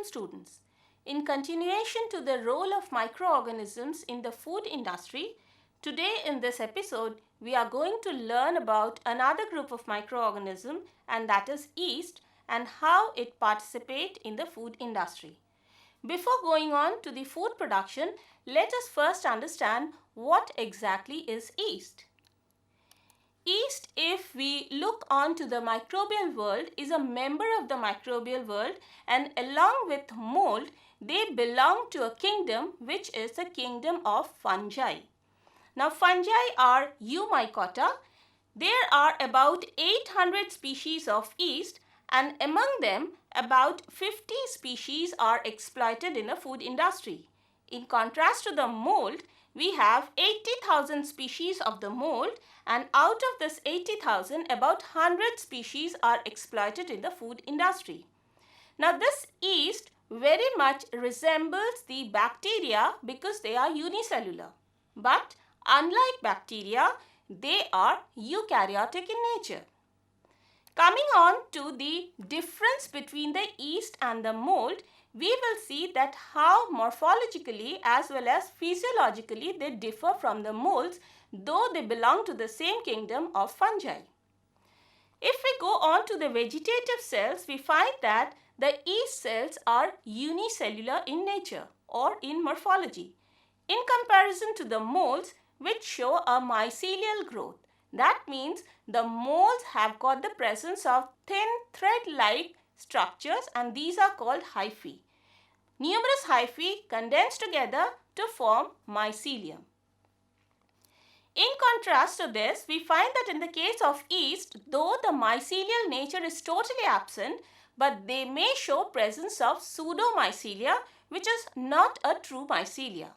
afternoon, students. In continuation to the role of microorganisms in the food industry, today in this episode we are going to learn about another group of microorganisms, and that is yeast, and how it participates in the food industry. Before going on to the food production, let us first understand what exactly is yeast. Yeast, if we look on to the microbial world, is a member of the microbial world, and along with mold, they belong to a kingdom which is the kingdom of fungi. Now fungi are eumycota. There are about 800 species of yeast, and among them about 50 species are exploited in the food industry. In contrast to the mold, we have 80,000 species of the mold, and out of this 80,000, about 100 species are exploited in the food industry. Now this yeast very much resembles the bacteria because they are unicellular. But unlike bacteria, they are eukaryotic in nature. Coming on to the difference between the yeast and the mold, we will see that how morphologically as well as physiologically they differ from the molds, though they belong to the same kingdom of fungi. If we go on to the vegetative cells, we find that the yeast cells are unicellular in nature or in morphology, in comparison to the molds which show a mycelial growth. That means the molds have got the presence of thin thread-like structures, and these are called hyphae. Numerous hyphae condense together to form mycelium. In contrast to this, we find that in the case of yeast, though the mycelial nature is totally absent, but they may show presence of pseudomycelia, which is not a true mycelia.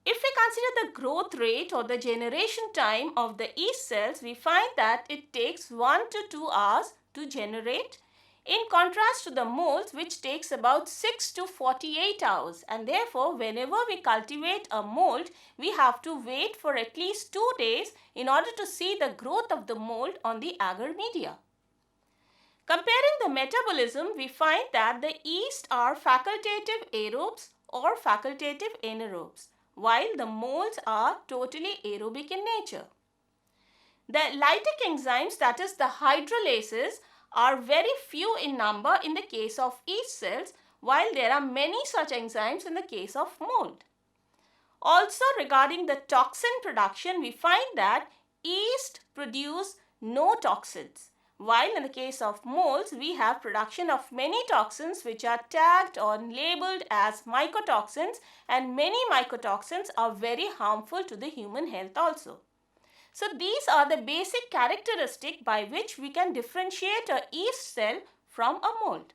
If we consider the growth rate or the generation time of the yeast cells, we find that it takes 1 to 2 hours to generate, in contrast to the molds which takes about 6 to 48 hours, and therefore whenever we cultivate a mold, we have to wait for at least 2 days in order to see the growth of the mold on the agar media. Comparing the metabolism, we find that the yeast are facultative aerobes or facultative anaerobes, while the molds are totally aerobic in nature. The lytic enzymes, that is the hydrolases, are very few in number in the case of yeast cells, while there are many such enzymes in the case of mold. Also, regarding the toxin production, we find that yeast produce no toxins, while in the case of molds, we have production of many toxins which are tagged or labeled as mycotoxins, and many mycotoxins are very harmful to the human health also. So these are the basic characteristics by which we can differentiate a yeast cell from a mold.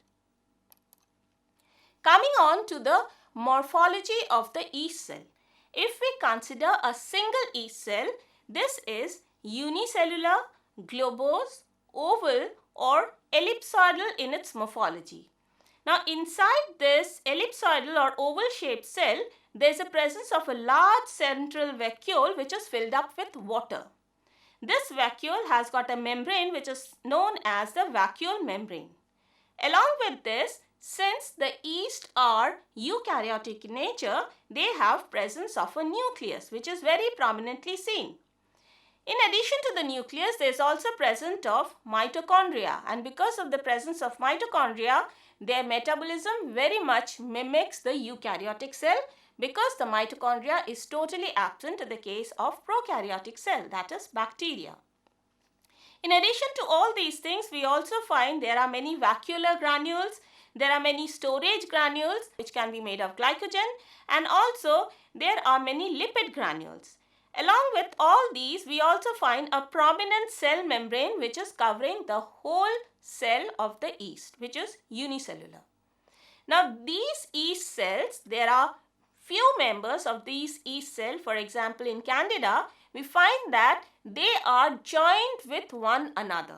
Coming on to the morphology of the yeast cell. If we consider a single yeast cell, this is unicellular, globose, oval or ellipsoidal in its morphology. Now inside this ellipsoidal or oval shaped cell, there is a presence of a large central vacuole which is filled up with water. This vacuole has got a membrane which is known as the vacuole membrane. Along with this, since the yeast are eukaryotic in nature, they have presence of a nucleus which is very prominently seen. In addition to the nucleus, there is also presence of mitochondria, and because of the presence of mitochondria, their metabolism very much mimics the eukaryotic cell, because the mitochondria is totally absent in the case of prokaryotic cell, that is bacteria. In addition to all these things, we also find there are many vacuolar granules, there are many storage granules which can be made of glycogen, and also there are many lipid granules. Along with all these, we also find a prominent cell membrane which is covering the whole cell of the yeast, which is unicellular. Now these yeast cells, there are few members of these yeast cells. For example, in Candida, we find that they are joined with one another.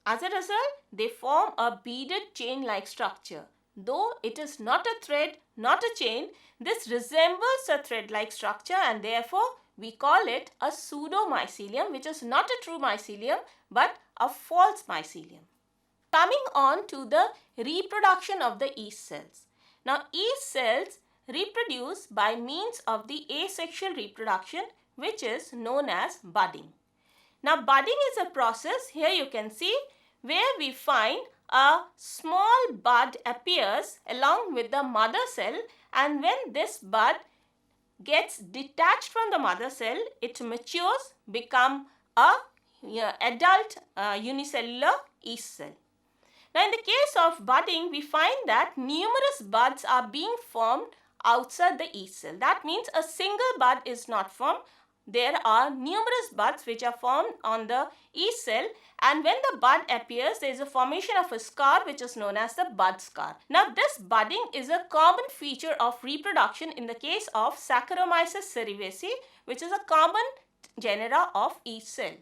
As a result, they form a beaded chain-like structure. Though it is not a thread, not a chain, this resembles a thread-like structure, and therefore we call it a pseudomycelium, which is not a true mycelium but a false mycelium. coming on to the reproduction of the yeast cells. Now, yeast cells reproduce by means of the asexual reproduction, which is known as budding. Now, budding is a process, here you can see, where we find a small bud appears along with the mother cell, and when this bud gets detached from the mother cell, it matures, become a adult unicellular yeast cell. Now, in the case of budding, we find that numerous buds are being formed outside the yeast cell. That means a single bud is not formed. There are numerous buds which are formed on the yeast cell, and when the bud appears, there is a formation of a scar which is known as the bud scar. Now, this budding is a common feature of reproduction in the case of Saccharomyces cerevisiae, which is a common genera of yeast cell.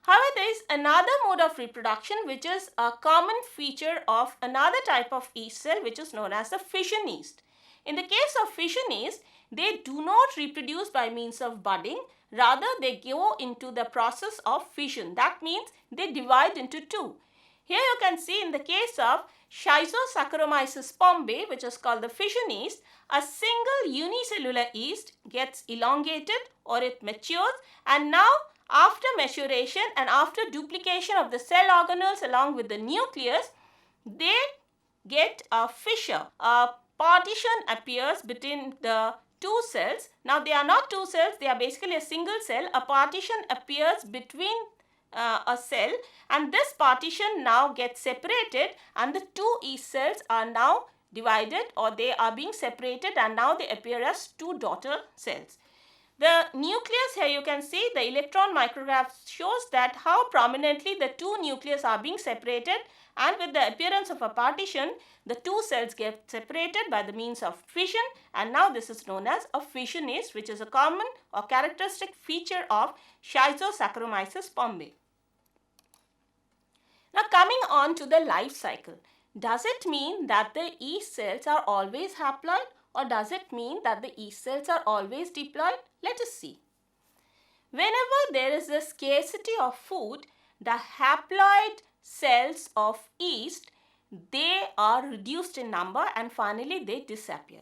However, there is another mode of reproduction which is a common feature of another type of yeast cell, which is known as the fission yeast. In the case of fission yeast, they do not reproduce by means of budding, rather they go into the process of fission. That means they divide into two. Here you can see in the case of Schizosaccharomyces pombe, which is called the fission yeast, a single unicellular yeast gets elongated or it matures, and now after maturation and after duplication of the cell organelles along with the nucleus, they get a fissure. A partition appears between the two cells. Now, they are not two cells, they are basically a single cell. A partition appears between a cell, and this partition now gets separated, and the two yeast cells are now divided, or they are being separated, and now they appear as two daughter cells. The nucleus, here you can see the electron micrograph shows that how prominently the two nucleus are being separated, and with the appearance of a partition, the two cells get separated by the means of fission, and now this is known as a fission yeast, which is a common or characteristic feature of Schizosaccharomyces pombe. Now, coming on to the life cycle, does it mean that the yeast cells are always haploid, or does it mean that the yeast cells are always diploid? Let us see. Whenever there is a scarcity of food, the haploid cells of yeast, they are reduced in number and finally they disappear.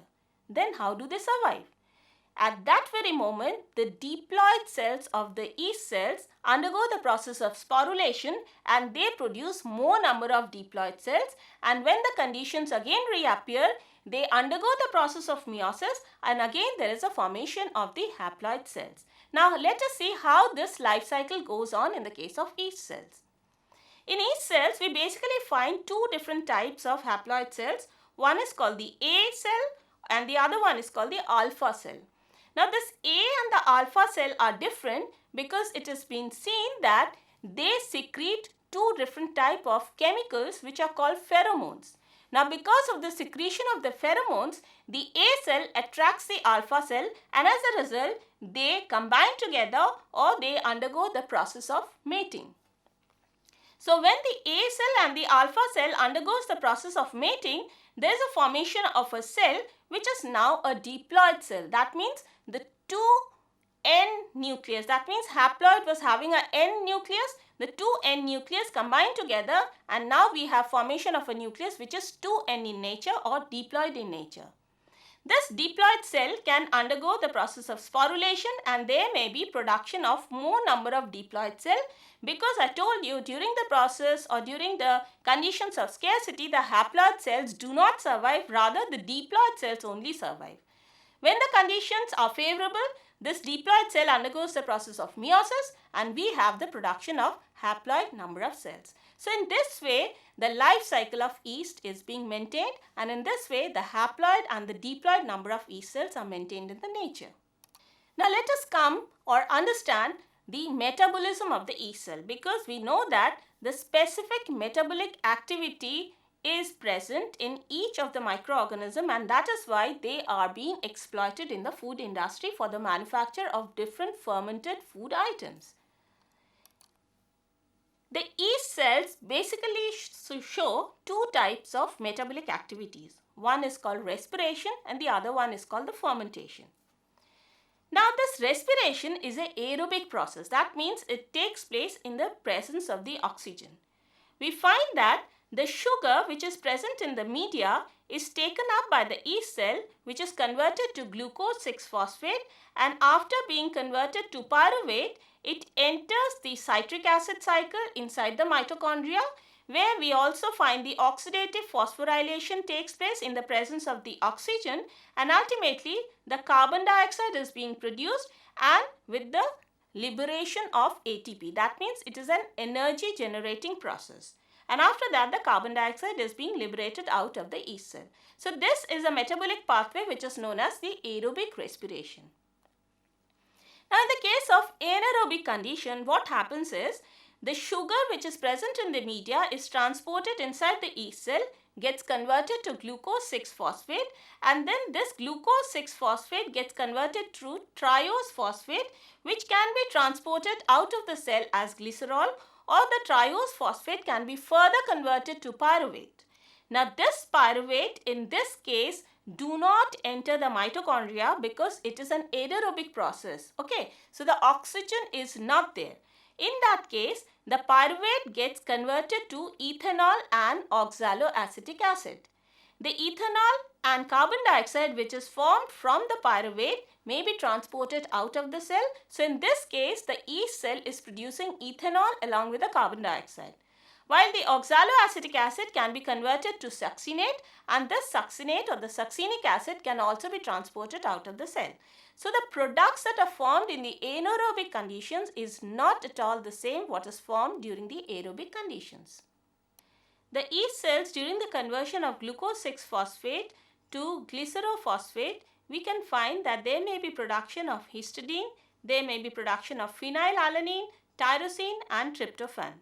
Then how do they survive? At that very moment, the diploid cells of the yeast cells undergo the process of sporulation, and they produce more number of diploid cells, and when the conditions again reappear, they undergo the process of meiosis, and again there is a formation of the haploid cells. Now, let us see how this life cycle goes on in the case of yeast cells. In yeast cells, we basically find two different types of haploid cells. One is called the A cell and the other one is called the alpha cell. Now, this A and the alpha cell are different because it has been seen that they secrete two different type of chemicals which are called pheromones. Now, because of the secretion of the pheromones, the A cell attracts the alpha cell, and as a result, they combine together or they undergo the process of mating. So, when the A cell and the alpha cell undergoes the process of mating, there is a formation of a cell which is now a diploid cell. That means the two N nucleus, that means haploid was having a N nucleus, the two N nucleus combine together, and now we have formation of a nucleus which is 2N in nature or diploid in nature. This diploid cell can undergo the process of sporulation, and there may be production of more number of diploid cell, because I told you during the process or during the conditions of scarcity, the haploid cells do not survive, rather the diploid cells only survive. When the conditions are favorable, this diploid cell undergoes the process of meiosis, and we have the production of haploid number of cells. So, in this way, the life cycle of yeast is being maintained, and in this way, the haploid and the diploid number of yeast cells are maintained in the nature. Now, let us come or understand the metabolism of the yeast cell, because we know that the specific metabolic activity is present in each of the microorganism, and that is why they are being exploited in the food industry for the manufacture of different fermented food items. The yeast cells basically show two types of metabolic activities. One is called respiration and the other one is called the fermentation. Now, this respiration is an aerobic process. That means it takes place in the presence of the oxygen. We find that The sugar which is present in the media is taken up by the yeast cell, which is converted to glucose 6-phosphate, and after being converted to pyruvate, it enters the citric acid cycle inside the mitochondria, where we also find the oxidative phosphorylation takes place in the presence of the oxygen, and ultimately the carbon dioxide is being produced and with the liberation of ATP. That means it is an energy generating process. And after that, the carbon dioxide is being liberated out of the yeast cell. So this is a metabolic pathway which is known as the aerobic respiration. Now in the case of anaerobic condition, what happens is the sugar which is present in the media is transported inside the yeast cell, gets converted to glucose 6-phosphate, and then this glucose 6-phosphate gets converted to triose phosphate, which can be transported out of the cell as glycerol, or the triose phosphate can be further converted to pyruvate. Now this pyruvate in this case do not enter the mitochondria because it is an anaerobic process. Okay, so the oxygen is not there. In that case, the pyruvate gets converted to ethanol and oxaloacetic acid. The ethanol and carbon dioxide which is formed from the pyruvate may be transported out of the cell. So in this case, the yeast cell is producing ethanol along with the carbon dioxide. While the oxaloacetic acid can be converted to succinate, and this succinate or the succinic acid can also be transported out of the cell. So the products that are formed in the anaerobic conditions is not at all the same what is formed during the aerobic conditions. The yeast cells, during the conversion of glucose 6-phosphate to glycerophosphate, we can find that there may be production of histidine, there may be production of phenylalanine, tyrosine and tryptophan.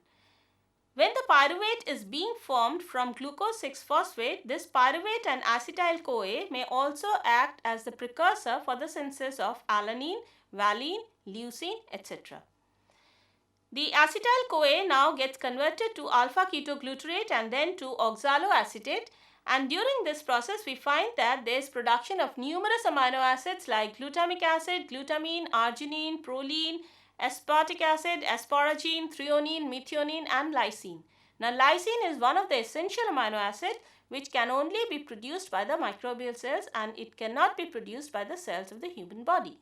When the pyruvate is being formed from glucose 6-phosphate, this pyruvate and acetyl-CoA may also act as the precursor for the synthesis of alanine, valine, leucine, etc. The acetyl-CoA now gets converted to alpha-ketoglutarate and then to oxaloacetate, and during this process we find that there is production of numerous amino acids like glutamic acid, glutamine, arginine, proline, aspartic acid, asparagine, threonine, methionine and lysine. Now lysine is one of the essential amino acids which can only be produced by the microbial cells and it cannot be produced by the cells of the human body.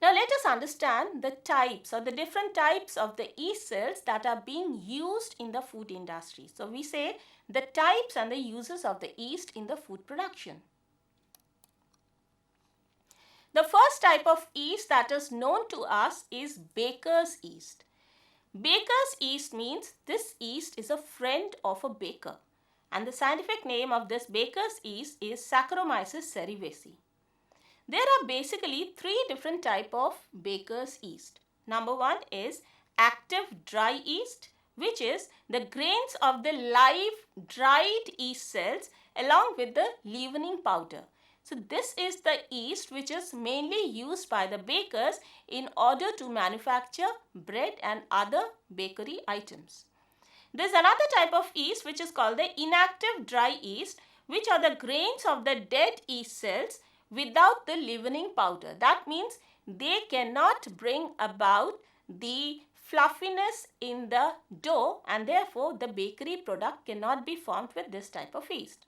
Now let us understand the types or the different types of the yeast cells that are being used in the food industry. So we say the types and the uses of the yeast in the food production. The first type of yeast that is known to us is baker's yeast. Baker's yeast means this yeast is a friend of a baker, and the scientific name of this baker's yeast is Saccharomyces cerevisiae. There are basically three different types of baker's yeast. Number one is active dry yeast, which is the grains of the live dried yeast cells along with the leavening powder. So this is the yeast which is mainly used by the bakers in order to manufacture bread and other bakery items. There is another type of yeast which is called the inactive dry yeast, which are the grains of the dead yeast cells without the leavening powder. That means they cannot bring about the fluffiness in the dough and therefore the bakery product cannot be formed with this type of yeast.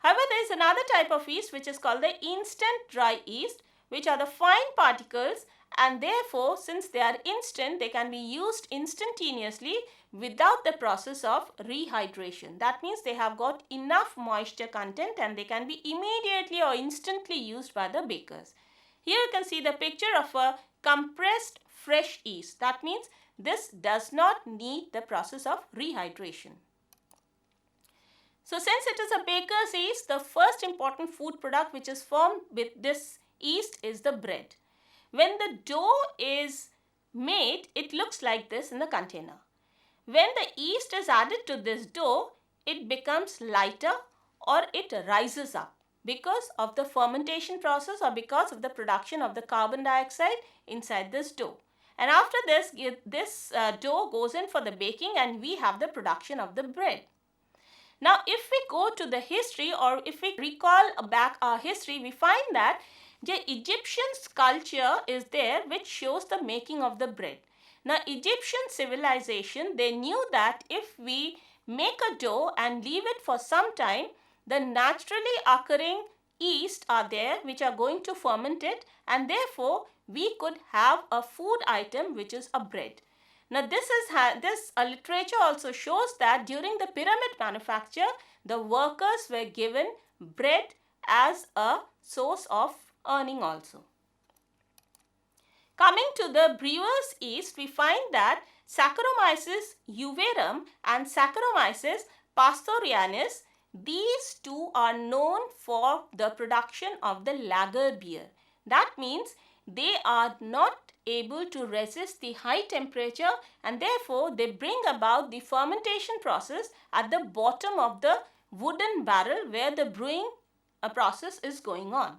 However, there is another type of yeast which is called the instant dry yeast, which are the fine particles, and therefore since they are instant, they can be used instantaneously without the process of rehydration. That means they have got enough moisture content and they can be immediately or instantly used by the bakers. Here you can see the picture of a compressed fresh yeast. That means this does not need the process of rehydration. So since it is a baker's yeast, the first important food product which is formed with this yeast is the bread. When the dough is made, it looks like this in the container. When the yeast is added to this dough, it becomes lighter or it rises up because of the fermentation process or because of the production of the carbon dioxide inside this dough. And after this dough goes in for the baking and we have the production of the bread. Now, if we go to the history or if we recall back our history, we find that the Egyptian sculpture is there which shows the making of the bread. Now, Egyptian civilization, they knew that if we make a dough and leave it for some time, the naturally occurring yeast are there which are going to ferment it, and therefore we could have a food item which is a bread. Now this literature also shows that during the pyramid manufacture, the workers were given bread as a source of earning also. Coming to the brewer's yeast, we find that Saccharomyces euverum and Saccharomyces pastorianus, these two are known for the production of the lager beer. That means they are not able to resist the high temperature, and therefore they bring about the fermentation process at the bottom of the wooden barrel where the brewing process is going on.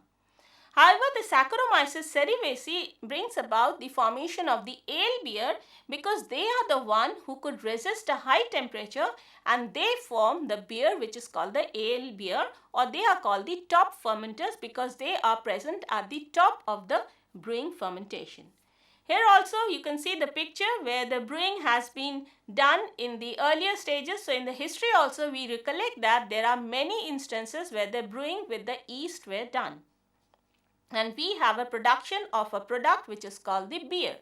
However, the Saccharomyces cerevisiae brings about the formation of the ale beer because they are the one who could resist a high temperature, and they form the beer which is called the ale beer, or they are called the top fermenters because they are present at the top of the brewing fermentation. Here also you can see the picture where the brewing has been done in the earlier stages. So in the history also we recollect that there are many instances where the brewing with the yeast were done. And we have a production of a product which is called the beer.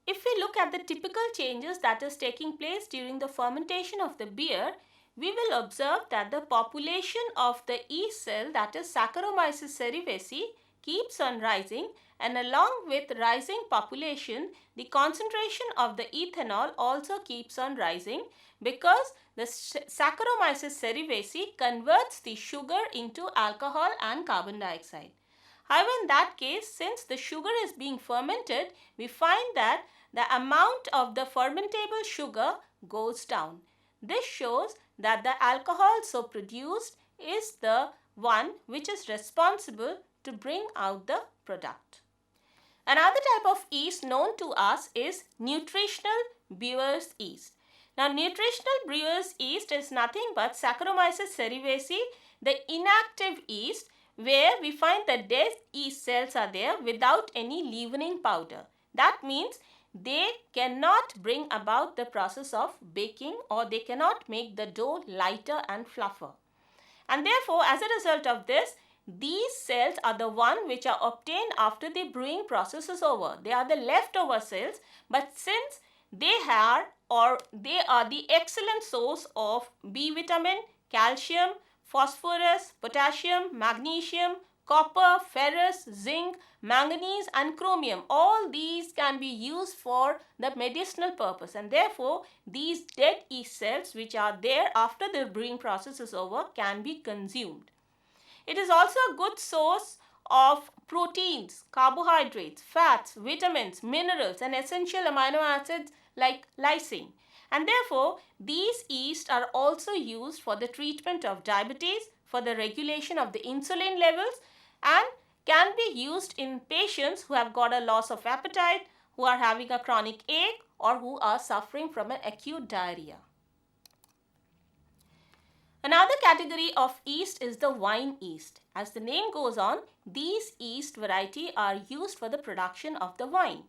If we look at the typical changes that is taking place during the fermentation of the beer, we will observe that the population of the yeast cell, that is Saccharomyces cerevisiae, keeps on rising, and along with rising population, the concentration of the ethanol also keeps on rising because the Saccharomyces cerevisiae converts the sugar into alcohol and carbon dioxide. However, in that case, since the sugar is being fermented, we find that the amount of the fermentable sugar goes down. This shows that the alcohol so produced is the one which is responsible to bring out the product. Another type of yeast known to us is nutritional brewer's yeast. Now, nutritional brewer's yeast is nothing but Saccharomyces cerevisiae, the inactive yeast, where we find the dead yeast cells are there without any leavening powder. That means they cannot bring about the process of baking, or they cannot make the dough lighter and fluffer. And therefore, as a result of this, these cells are the one which are obtained after the brewing process is over. They are the leftover cells, but since they are the excellent source of B vitamin, calcium, phosphorus, potassium, magnesium, copper, ferrous, zinc, manganese and chromium. All these can be used for the medicinal purpose, and therefore these dead yeast cells which are there after the brewing process is over can be consumed. It is also a good source of proteins, carbohydrates, fats, vitamins, minerals and essential amino acids like lysine. And therefore, these yeasts are also used for the treatment of diabetes, for the regulation of the insulin levels, and can be used in patients who have got a loss of appetite, who are having a chronic ache, or who are suffering from an acute diarrhea. Another category of yeast is the wine yeast. As the name goes on, these yeast variety are used for the production of the wine.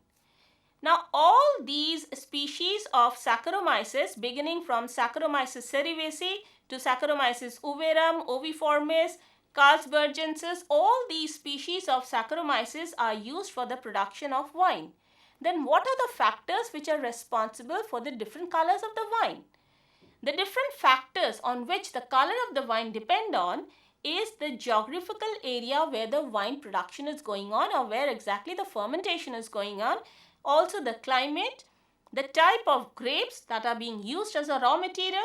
Now, all these species of Saccharomyces, beginning from Saccharomyces cerevisiae to Saccharomyces euverum, oviformis, Carlsbergensis, all these species of Saccharomyces are used for the production of wine. Then what are the factors which are responsible for the different colors of the wine? The different factors on which the color of the wine depend on is the geographical area where the wine production is going on, or where exactly the fermentation is going on. Also the climate, the type of grapes that are being used as a raw material,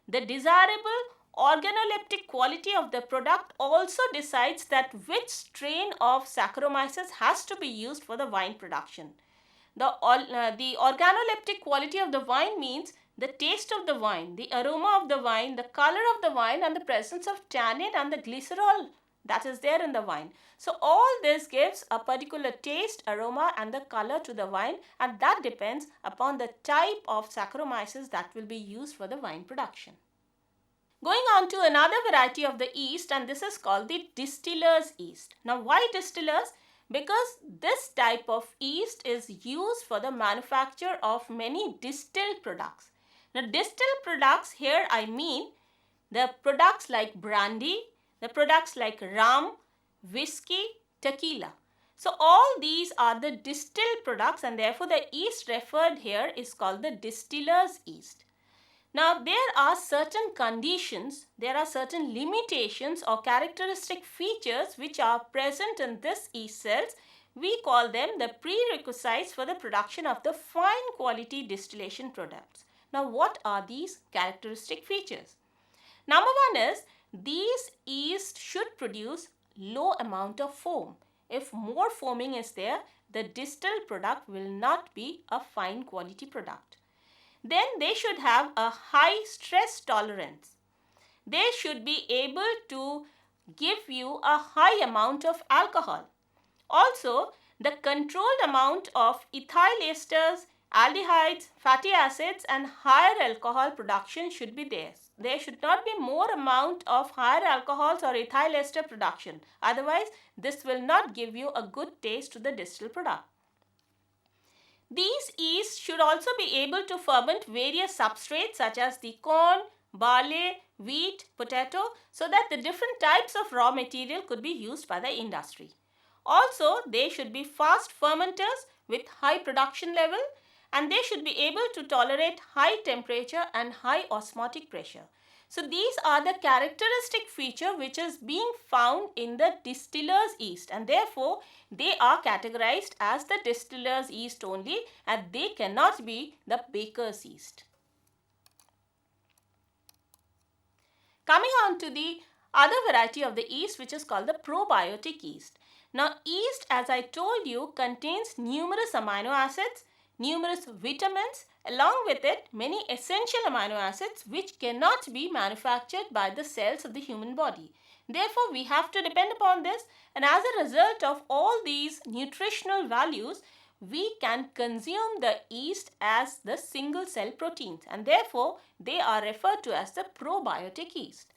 the desirable organoleptic quality of the product also decides that which strain of Saccharomyces has to be used for the wine production. The organoleptic quality of the wine means the taste of the wine, the aroma of the wine, the color of the wine, and the presence of tannin and the glycerol that is there in the wine. So all this gives a particular taste, aroma and the color to the wine, and that depends upon the type of Saccharomyces that will be used for the wine production. Going on to another variety of the yeast, and this is called the distiller's yeast. Now why distillers? Because this type of yeast is used for the manufacture of many distilled products. Now, distilled products here I mean the products like brandy, the products like rum, whiskey, tequila. So all these are the distilled products, and therefore the yeast referred here is called the distiller's yeast. Now there are certain conditions, there are certain limitations or characteristic features which are present in this yeast cells. We call them the prerequisites for the production of the fine quality distillation products. Now what are these characteristic features? Number one is these yeast should produce low amount of foam. If more foaming is there, the distilled product will not be a fine quality product. Then they should have a high stress tolerance. They should be able to give you a high amount of alcohol. Also, the controlled amount of ethyl esters, aldehydes, fatty acids and higher alcohol production should be there. There should not be more amount of higher alcohols or ethyl ester production. Otherwise, this will not give you a good taste to the distilled product. These yeasts should also be able to ferment various substrates such as the corn, barley, wheat, potato, so that the different types of raw material could be used by the industry. Also, they should be fast fermenters with high production level, and they should be able to tolerate high temperature and high osmotic pressure. So these are the characteristic feature which is being found in the distiller's yeast, and therefore they are categorized as the distiller's yeast only, and they cannot be the baker's yeast. Coming on to the other variety of the yeast, which is called the probiotic yeast. Now yeast, as I told you, contains numerous amino acids, numerous vitamins, along with it many essential amino acids which cannot be manufactured by the cells of the human body. Therefore, we have to depend upon this, and as a result of all these nutritional values, we can consume the yeast as the single cell proteins, and therefore they are referred to as the probiotic yeast.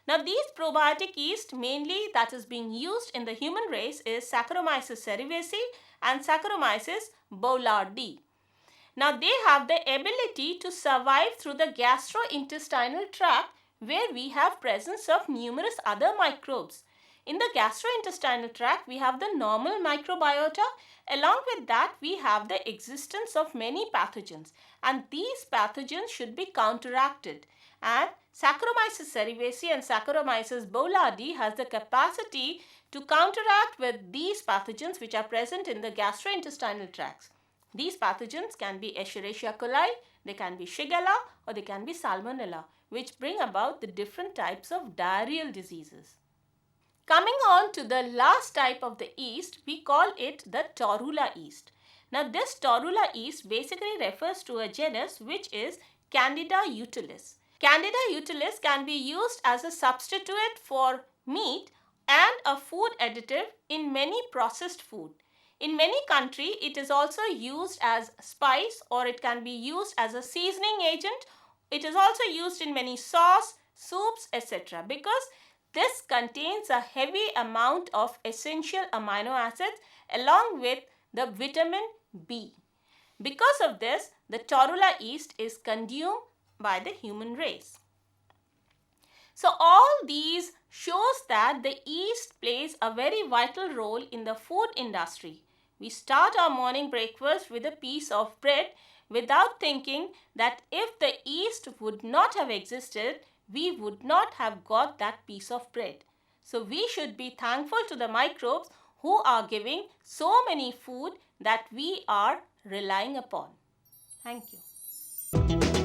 Now these probiotic yeast mainly that is being used in the human race is Saccharomyces cerevisiae and Saccharomyces boulardii. Now they have the ability to survive through the gastrointestinal tract, where we have presence of numerous other microbes. In the gastrointestinal tract, we have the normal microbiota. Along with that, we have the existence of many pathogens, and these pathogens should be counteracted. And Saccharomyces cerevisiae and Saccharomyces boulardii has the capacity to counteract with these pathogens which are present in the gastrointestinal tracts. These pathogens can be Escherichia coli, they can be Shigella, or they can be Salmonella, which bring about the different types of diarrheal diseases. Coming on to the last type of the yeast, we call it the Torula yeast. Now this Torula yeast basically refers to a genus which is Candida utilis. Candida utilis can be used as a substitute for meat and a food additive in many processed food. In many countries, it is also used as spice, or it can be used as a seasoning agent. It is also used in many sauce, soups, etc. because this contains a heavy amount of essential amino acids along with the vitamin B. Because of this, the Torula yeast is consumed by the human race. So all these shows that the yeast plays a very vital role in the food industry. We start our morning breakfast with a piece of bread without thinking that if the yeast would not have existed, we would not have got that piece of bread. So we should be thankful to the microbes who are giving so many food that we are relying upon. Thank you.